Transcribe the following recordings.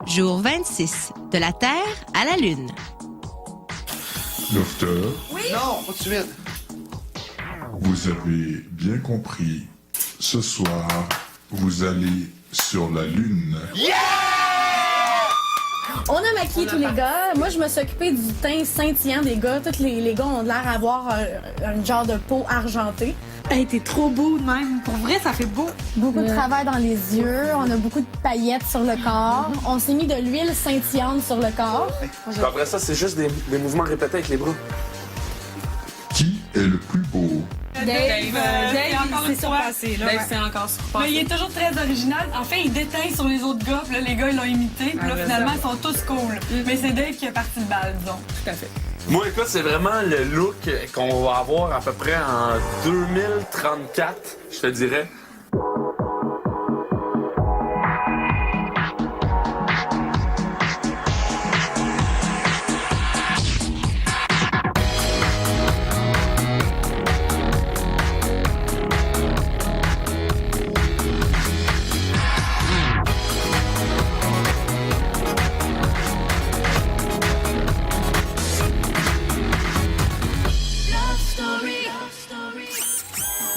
Jour 26. De la Terre à la Lune. Lofter, Non, pas de suite. vous avez bien compris. Ce soir, vous allez sur la Lune. On a maquillé tous les gars. Moi, je me suis occupée du teint scintillant des gars. Tous les gars ont l'air d'avoir un genre de peau argentée. Hey, t'es trop beau de même. Pour vrai, ça fait beau. Beaucoup de travail dans les yeux. On a beaucoup de paillettes sur le corps. On s'est mis de l'huile scintillante sur le corps. Puis après ça, c'est juste des mouvements répétés avec les bras. Qui est le plus beau? Dave, c'est surpassé. Là, Dave, c'est encore surpassé. Mais il est toujours très original. En fait, il déteint sur les autres gars. Puis là, les gars, ils l'ont imité. Puis là, finalement, ils sont tous cool. Mais c'est Dave qui est parti de balle, disons. Tout à fait. Moi, écoute, c'est vraiment le look qu'on va avoir à peu près en 2034, je te dirais.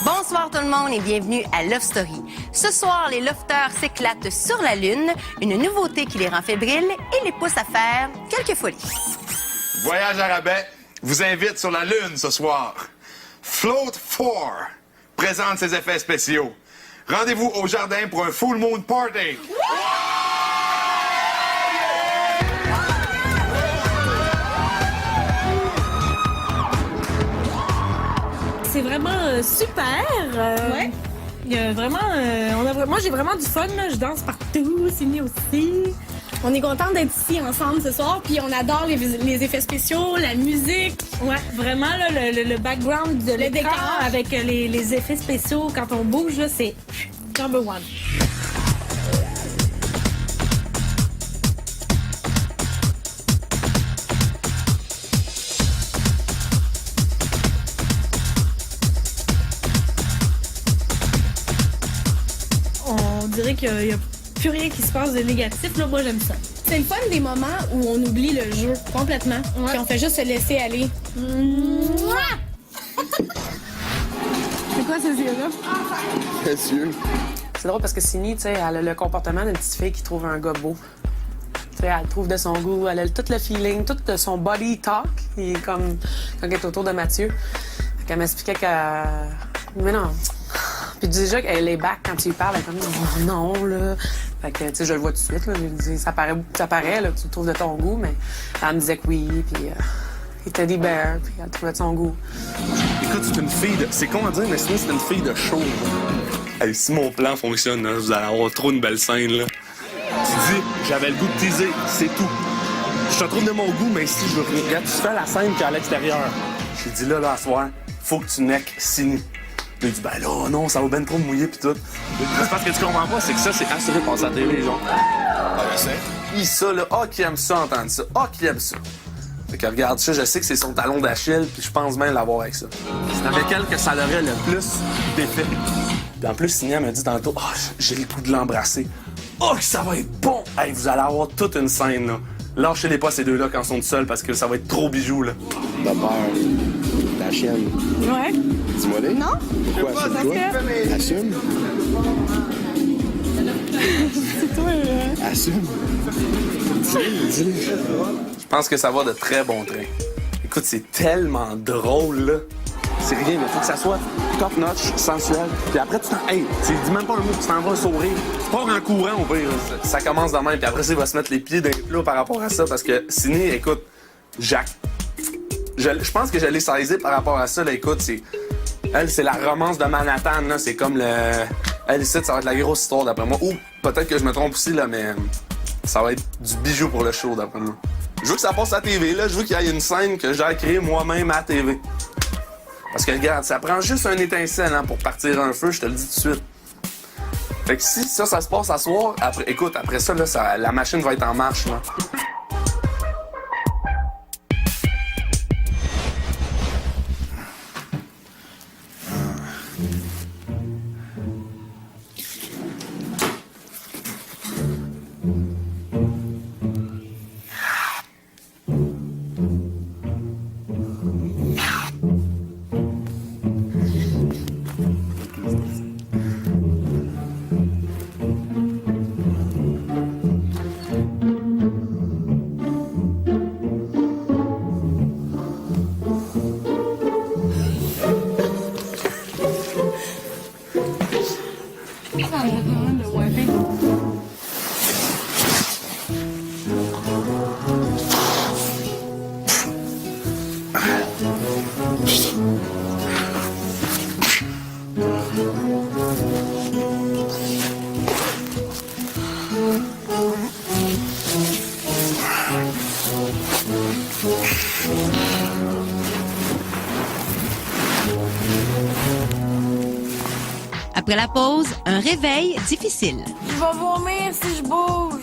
Bonsoir tout le monde et bienvenue à Love Story. Ce soir, les lofters s'éclatent sur la Lune, une nouveauté qui les rend fébriles et les pousse à faire quelques folies. Voyage à rabais vous invite sur la Lune ce soir. Float 4 présente ses effets spéciaux. Rendez-vous au jardin pour un full moon party. C'est vraiment super. Ouais. Il y a vraiment, moi, j'ai vraiment du fun. Là. Je danse partout. Sydney aussi. On est content d'être ici ensemble ce soir. Puis on adore les effets spéciaux, la musique. Ouais, vraiment, là, le background de l'écran décor. avec les effets spéciaux quand on bouge, là, c'est number one. On dirait qu'il n'y a plus rien qui se passe de négatif. Là. Moi, j'aime ça. C'est le fun des moments où on oublie le jeu complètement. Puis on fait juste se laisser aller. C'est quoi ces yeux-là? C'est drôle parce que Sydney, tu sais, elle a le comportement d'une petite fille qui trouve un gars beau. Tu sais, elle le trouve de son goût, elle a tout le feeling, tout de son body talk. Il est comme quand elle est autour de Mathieu. Fait qu'elle m'expliquait que... Mais non. Puis déjà qu'elle est back quand tu lui parles, elle est comme oh, non, là. Fait que, tu sais, je le vois tout de suite, là. Je lui dis, ça paraît, là, que tu le trouves de ton goût, mais elle me disait que oui, puis il teddy bear, puis elle le trouvait de son goût. Écoute, c'est une fille de... C'est con à dire, mais sinon, c'est une fille de show. Hey, si mon plan fonctionne, hein, vous allez avoir trop une belle scène, là. Tu dis, j'avais le goût de teaser, c'est tout. Je te trouve de mon goût, mais si je veux rien. Regarde, tu fais la scène qui est à l'extérieur. J'ai dit, là, à soir, faut que tu neck Sydney. Il dit, ben là, non, ça va ben trop me mouiller pis tout. C'est parce que tu comprends pas, c'est que ça, c'est assuré de passer à la télé, genre. Ah, je sais. Puis ça, là, qui aime ça, entendre ça. Qui aime ça. Fait que regarde ça, je sais que c'est son talon d'Achille, puis je pense même l'avoir avec ça. C'est avec elle que ça aurait le plus d'effet. Puis en plus, Signa m'a dit tantôt, j'ai le goût de l'embrasser. Que ça va être bon! Hey, vous allez avoir toute une scène, là. Lâchez-les pas ces deux-là quand ils sont seuls parce que ça va être trop bijoux, là. Ma mère, ta chienne. Ouais. Dis-moi les. Non. Pourquoi? C'est toi? Assume. C'est toi, Assume. Dis-le. Je pense que ça va de très bon train. Écoute, c'est tellement drôle, là. C'est rien, mais faut que ça soit top-notch, sensuel. Puis après, tu t'en... Hey, tu dis même pas un mot, tu t'en vas un sourire. Tu pars en courant, au pire. Ça commence de même, puis après, il va se mettre les pieds dans les plats par rapport à ça, parce que Sydney, écoute, Jacques, je pense que je l'ai saisi par rapport à ça, là, écoute, elle, c'est la romance de Manhattan, là, c'est comme le... Elle, ici, ça va être la grosse histoire, d'après moi. Ou peut-être que je me trompe aussi, là, mais ça va être du bijou pour le show, d'après moi. Je veux que ça passe à la TV, là, je veux qu'il y ait une scène que j'ai créée moi-même à la TV. Parce que regarde, ça prend juste un étincelle hein, pour partir un feu, je te le dis tout de suite. Fait que si ça se passe à soir, après ça, là, la machine va être en marche. Là. Après la pause, un réveil difficile. Je vais vomir si je bouge.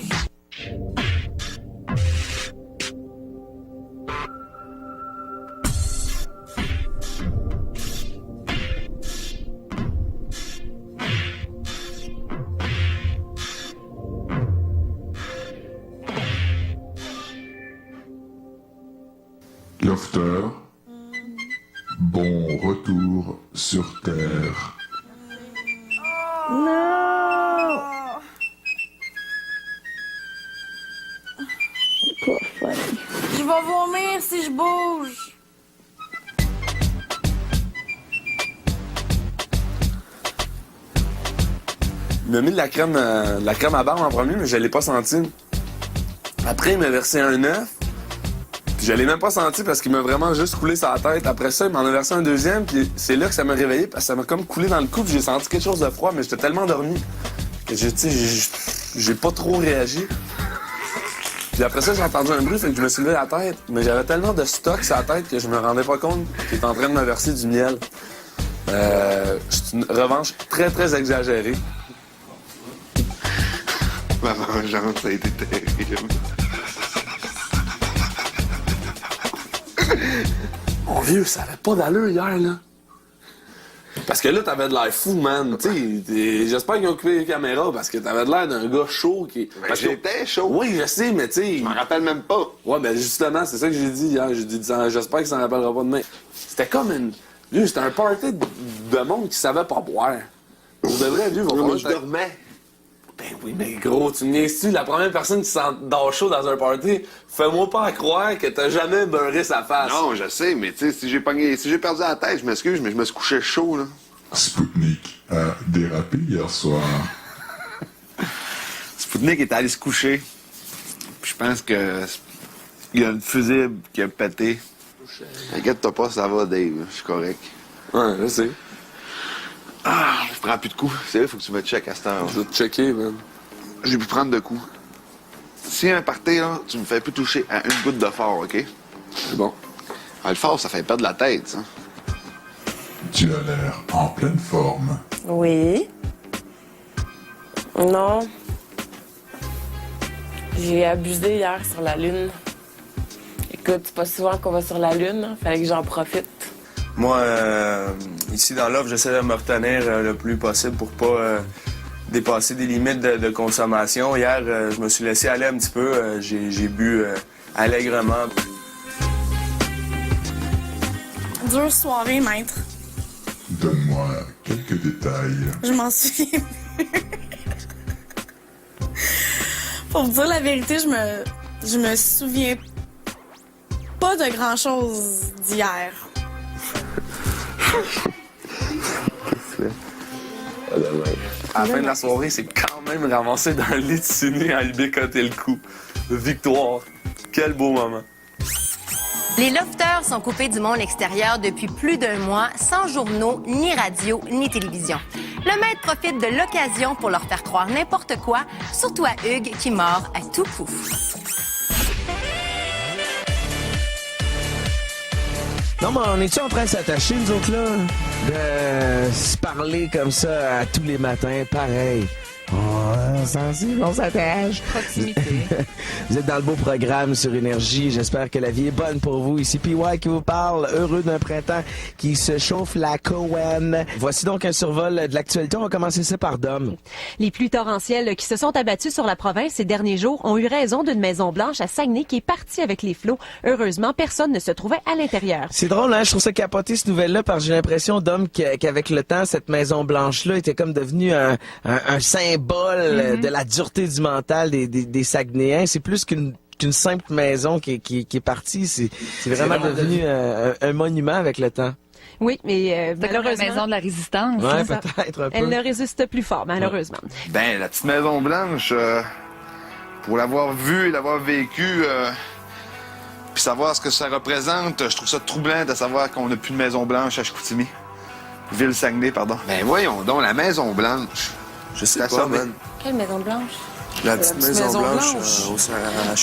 Lofter, bon retour sur Terre. Non! Je vais vomir si je bouge. Il m'a mis de la crème à barbe en premier, mais je l'ai pas senti. Après, il m'a versé un œuf. Puis je l'ai même pas senti parce qu'il m'a vraiment juste coulé sur la tête. Après ça, il m'en a versé un deuxième, puis c'est là que ça m'a réveillé parce que ça m'a comme coulé dans le cou, puis j'ai senti quelque chose de froid, mais j'étais tellement dormi que j'ai pas trop réagi. Puis après ça, j'ai entendu un bruit, fait que je me suis levé la tête. Mais j'avais tellement de stock sur la tête que je me rendais pas compte qu'il était en train de me verser du miel. C'est une revanche très, très exagérée. Ma vengeance a été terrible. Mon vieux, ça avait pas d'allure hier, là. Parce que là, t'avais de l'air fou, man. T'sais, j'espère qu'ils ont coupé les caméras parce que t'avais de l'air d'un gars chaud qui. Parce que j'étais chaud. Oui, je sais, mais tu sais. Je m'en rappelle même pas. Ouais, ben justement, c'est ça que j'ai dit hier. J'ai dit, j'espère qu'il s'en rappellera pas demain. C'était comme une. Lui, c'était un party de monde qui savait pas boire. Pour de vrai, lui, Moi, je dormais. Ben oui, mais gros, tu me niaises-tu? La première personne qui s'endort chaud dans un party, fais-moi pas croire que t'as jamais beurré sa face. Non, je sais, mais tu sais, si j'ai perdu la tête, je m'excuse, mais je me suis couché chaud, là. Spoutnik a dérapé hier soir. Spoutnik est allé se coucher. Puis je pense que il y a une fusible qui a pété. Inquiète-toi pas, ça va, Dave. Je suis correct. Ouais, je sais. Ah, je prends plus de coups. C'est vrai, faut que tu me checkes à cette heure. Je vais te checker, man. J'ai pu prendre de coups. S'il y a un party, là, tu me fais plus toucher à une goutte de fort, OK? C'est bon. Ah, le fort, ça fait perdre la tête, ça. Tu as l'air en pleine forme. Oui. Non. J'ai abusé hier sur la Lune. Écoute, c'est pas souvent qu'on va sur la Lune, hein. Fallait que j'en profite. Moi, ici dans l'offre, j'essaie de me retenir le plus possible pour pas dépasser des limites de consommation. Hier, je me suis laissé aller un petit peu. J'ai bu allègrement. Dure soirée, maître. Donne-moi quelques détails. Je m'en souviens plus. Pour vous dire la vérité, je me souviens pas de grand-chose d'hier. À la fin de la soirée, c'est quand même ramassé dans le lit de ciné à lui bécoter le cou. Victoire. Quel beau moment. Les lofters sont coupés du monde extérieur depuis plus d'un mois, sans journaux, ni radio, ni télévision. Le maître profite de l'occasion pour leur faire croire n'importe quoi, surtout à Hugues qui mord à tout coup. Non, mais on est-tu en train de s'attacher, nous autres, là? De se parler comme ça à tous les matins, pareil. On s'attache. Proximité. Vous êtes dans le beau programme sur Énergie. J'espère que la vie est bonne pour vous. Ici PY qui vous parle. Heureux d'un printemps qui se chauffe la Cohen. Voici donc un survol de l'actualité. On va commencer ça par Dom. Les pluies torrentielles qui se sont abattues sur la province ces derniers jours ont eu raison d'une Maison Blanche à Saguenay qui est partie avec les flots. Heureusement, personne ne se trouvait à l'intérieur. C'est drôle, hein? Je trouve ça capoté, cette nouvelle-là, parce que j'ai l'impression, Dom, qu'avec le temps, cette Maison Blanche-là était comme devenue un symbole de la dureté du mental des Saguenayens. C'est plus qu'une simple maison qui est partie. C'est vraiment devenu un monument avec le temps. Oui, mais malheureusement... la maison de la résistance. Ouais, peut-être un peu. Elle ne résiste plus fort, malheureusement. Ben, la petite Maison Blanche, pour l'avoir vue et l'avoir vécue, puis savoir ce que ça représente, je trouve ça troublant de savoir qu'on n'a plus de Maison Blanche à Chicoutimi. Ville-Saguenay, pardon. Ben voyons donc, la Maison Blanche. Je sais pas, man. Quelle Maison Blanche? La petite Maison Blanche à Chicoutimi.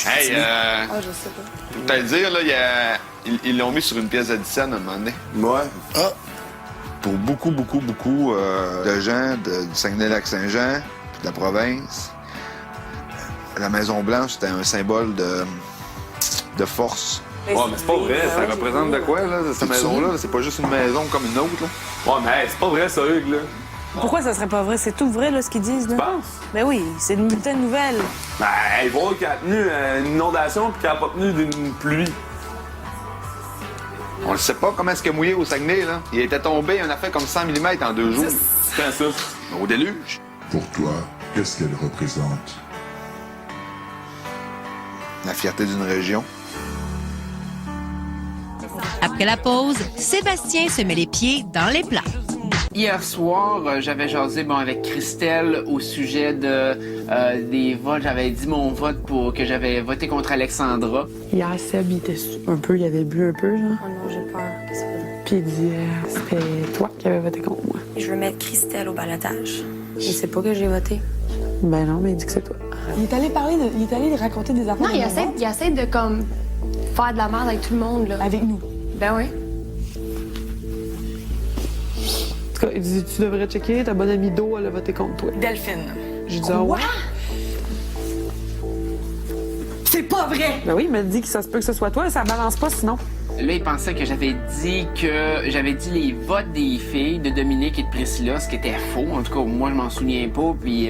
Hey, je sais pas. pour te le dire, là, ils l'ont mis sur une pièce d'Addison à un moment donné. Ouais. Ah! pour beaucoup de gens du Saguenay-Lac-Saint-Jean, de la province, la Maison-Blanche, c'était un symbole de force. Ouais, mais c'est pas vrai, ça représente de quoi, là, cette maison-là? C'est pas juste une maison comme une autre, là. Ouais, mais hey, c'est pas vrai, ça, Hugues, là. Pourquoi ça serait pas vrai? C'est tout vrai, là, ce qu'ils disent, là. Tu penses? Ben oui, c'est une bulletin de nouvelles. Ben, ils voient qu'il a tenu une inondation puis qu'il a pas tenu d'une pluie. On le sait pas comment est-ce qu'il a mouillé au Saguenay, là. Il était tombé, on a fait comme 100 mm en 2 jours. C'est ça. Au déluge. Pour toi, qu'est-ce qu'elle représente? La fierté d'une région. Après la pause, Sébastien se met les pieds dans les plats. Hier soir, j'avais jasé avec Christelle au sujet des votes. J'avais dit mon vote pour que j'avais voté contre Alexandra. Hier, Seb, il était il avait bu un peu, genre. Oh non, j'ai peur. Qu'est-ce que ça veut dire? Puis il dit, c'était toi qui avais voté contre moi. Je veux mettre Christelle au balotage. Je sais pas que j'ai voté. Ben non, mais il dit que c'est toi. Il est allé raconter des affaires. Non, il essaie de comme faire de la merde avec tout le monde, là. Avec nous. Ben oui. En tout cas, il dit, tu devrais checker, ta bonne amie Do, elle a voté contre toi. Delphine. J'ai dit, ah ouais? C'est pas vrai! Ben oui, il m'a dit que ça se peut que ce soit toi, ça balance pas sinon. Là, il pensait que j'avais dit les votes des filles de Dominique et de Priscilla, ce qui était faux. En tout cas, moi, je m'en souviens pas. Puis,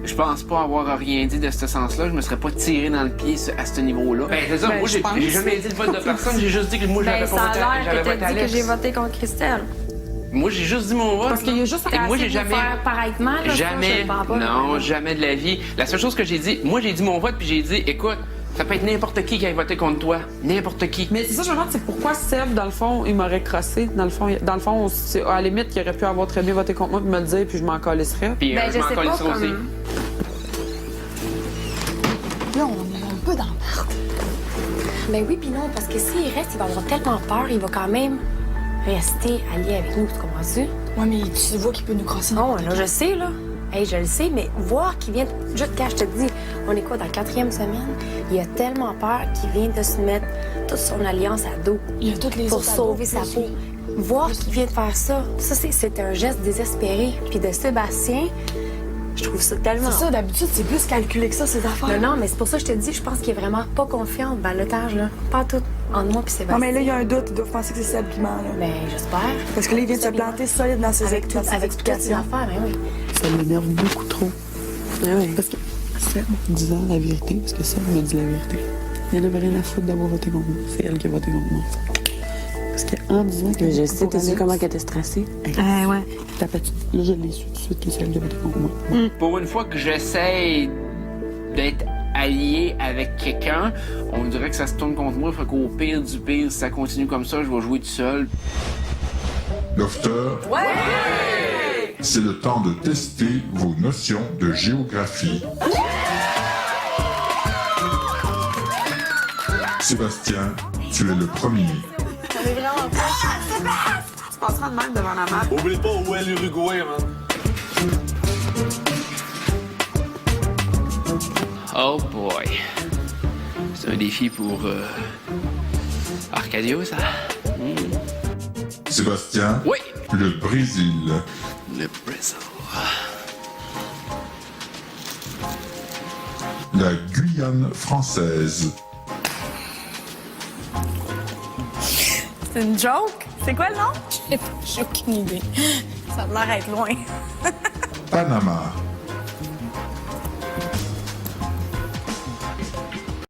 je pense pas avoir rien dit de ce sens-là. Je me serais pas tiré dans le pied à ce niveau-là. Ben, c'est ça. Moi, j'ai jamais dit le vote de personne. J'ai juste dit que moi, j'avais pas voté. Ça a l'air que t'as dit que j'ai voté contre Christelle. Moi, j'ai juste dit mon vote. Parce qu'il y a juste et moi, j'ai jamais. Faire pareillement, là, jamais. Non, jamais de la vie. La seule chose que j'ai dit, moi, j'ai dit mon vote, puis j'ai dit, écoute, ça peut être n'importe qui a voté contre toi. N'importe qui. Mais c'est ça, je me demande, c'est pourquoi Seb, dans le fond, il m'aurait crossé. Dans le fond, à la limite, il aurait pu avoir très bien voté contre moi, puis me le dire, puis je m'en calisserais. Puis je m'en calisserais aussi. Là, on est un peu dans la merde. Ben oui, puis non, parce que s'il reste, il va avoir tellement peur, il va quand même rester allié avec nous, tu comprends-tu? Ouais, mais tu vois qu'il peut nous crosser. Non, là, je sais, là. Hey, je le sais, mais voir qu'il vient... Juste quand je te dis, on est quoi, dans la 4e semaine? Il a tellement peur qu'il vient de se mettre toute son alliance à dos. Il a toutes les pour autres sauver sa peau. Voir qu'il vient de faire ça, c'est un geste désespéré. Puis de Sébastien, je trouve ça tellement... C'est ça, d'habitude, c'est plus calculé que ça, ces affaires. Non, mais c'est pour ça que je te dis, je pense qu'il est vraiment pas confiant au balotage, là. Pas tout. Entre moi puis Sébastien. Non, mais là, il y a un doute. Ils doivent penser que c'est Seb qui ment, là. Ben, j'espère. Parce que là, il vient de se planter solide dans ses explications. Avec toutes ses affaires, ben oui. Ça m'énerve beaucoup trop. Oui. Parce que Seb, disant la vérité, parce que Seb me dit la vérité, il n'en avait rien à foutre d'avoir voté contre moi. C'est elle qui a voté contre moi. Parce qu'en disant que... Je sais, t'as dit comment elle était stressée. Ouais. Là, je l'ai su tout de suite que c'est elle qui a voté contre moi. Pour une fois que j'essaie d'être allié avec quelqu'un, on dirait que ça se tourne contre moi. Fait qu'au pire du pire, si ça continue comme ça, je vais jouer tout seul. Lofter, c'est le temps de tester vos notions de géographie. Sébastien, tu es le premier. On est vraiment pas... Tu passeras de même devant la map. Oublie pas où est l'Uruguay, man. Oh boy. C'est un défi pour Arcadio, ça. Sébastien, oui. Le Brésil. Le Brésil. La Guyane française. C'est une joke? C'est quoi le nom? J'ai aucune idée. Ça a l'air d'être loin. Panama.